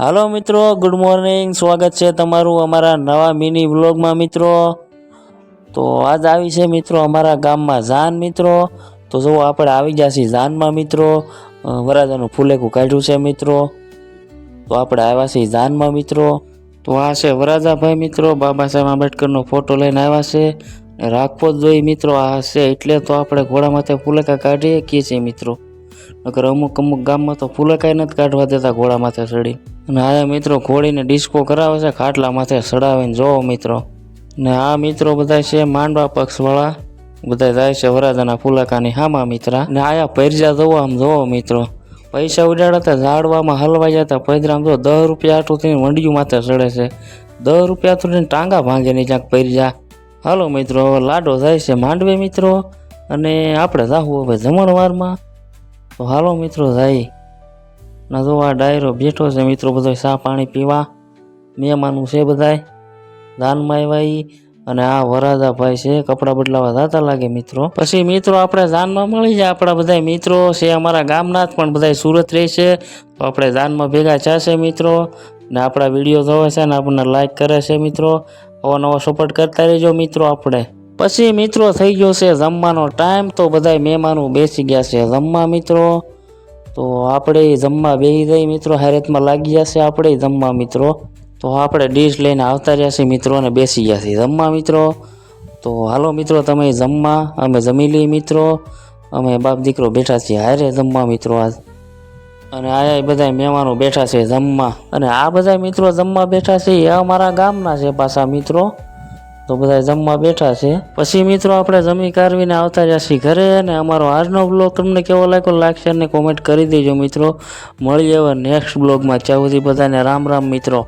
હાલો મિત્રો, good morning. સ્વાગત છે તમારું અમારા નવા મિની વ્લોગમાં મિત્રો. તો આજ આવી છે મિત્રો અમારા ગામમાં જાન મિત્રો. તો જો આપણે આવી ગયા છીએ જાનમાં મિત્રો. વરાજાનું ફુલેકું કાઢ્યું છે મિત્રો. તો આપણે આવ્યા છીએ જાનમાં મિત્રો. તો આ છે વરાજાભાઈ મિત્રો, બાબા સાહેબ આંબેડકરનો ફોટો લઈને આવ્યા છે. રાખવો જ જોઈએ મિત્રો, આ છે એટલે તો આપણે ઘોડા માથે ફુલેકા કાઢીએ કીએ છીએ મિત્રો. નકર અમુક ગામમાં તો ફુલેકાઈ નથી કાઢવા દેતા ઘોડા માથે ચડી. અને આ મિત્રો ઘોડીને ડિસ્કો કરાવે છે ખાટલા માથે ચડાવીને, જોવો મિત્રો. ને આ મિત્રો બધા છે માંડવા પક્ષવાળા, બધા જાય છે વરાજાના ફુલાકાની હામા મિત્રા. ને આયા પૈરજા જોવો, આમ જોવો મિત્રો. પૈસા ઉડાડતા ઝાડવામાં હલવાઈ જતા પૈદરામ જો 10 રૂપિયા આટલું થઈને વંડિયું માથે ચડે છે. 10 રૂપિયા તો ટાંગા ભાંગે નહીં ક્યાંક પૈરજા. હાલો મિત્રો, હવે લાડો જાય છે માંડવે મિત્રો. અને આપણે જાવું હવે જમણવારમાં. તો હાલો મિત્રો જાય. ના જો આ ડાયરો બેઠો છે મિત્રો, બધો ચા પાણી પીવા. મહેમાનું છે બધાય જાનમાં આવ્યા. અને આ વરાજાભાઈ છે કપડાં બદલાવા જતા લાગે મિત્રો. પછી મિત્રો આપણે જાનમાં મળી જાય. આપણા બધા મિત્રો છે અમારા ગામના જ, પણ બધા સુરત રહે છે. તો આપણે જાનમાં ભેગા થશે મિત્રો. ને આપણા વિડીયો જોવે છે ને આપણને લાઈક કરે છે મિત્રો. નવો સપોર્ટ કરતા રહેજો મિત્રો. આપણે પછી મિત્રો થઈ ગયો છે જમવાનો ટાઈમ. તો બધા મહેમાનો બેસી ગયા છે જમવા મિત્રો. તો આપણે જમવા બેસી જઈ મિત્રો, હારેતમાં લાગી જશે આપણે જમવા મિત્રો. તો આપણે ડીશ લઈને આવતા રહ્યા છીએ મિત્રો અને બેસી ગયા છીએ જમવા મિત્રો. તો હાલો મિત્રો તમે જમવા, અમે જમી લઈએ મિત્રો. અમે બાપ દીકરો બેઠા છીએ હારે જમવા મિત્રો આજ. અને આયા બધા મહેમાનો બેઠા છે જમવા. અને આ બધા મિત્રો જમવા બેઠા છે એ અમારા ગામના છે પાછા મિત્રો. તો બધા જમવા બેઠા છે. પછી મિત્રો આપણે જમી કારવીને આવતા રહ્યા છીએ ઘરે. અને અમારો આજનો બ્લોગ તમને કેવો લાગ્યો, લાઈક શેર ને કોમેન્ટ કરી દેજો મિત્રો. મળીએ હવે નેક્સ્ટ બ્લોગમાં. ત્યાં સુધી બધાને રામ રામ મિત્રો.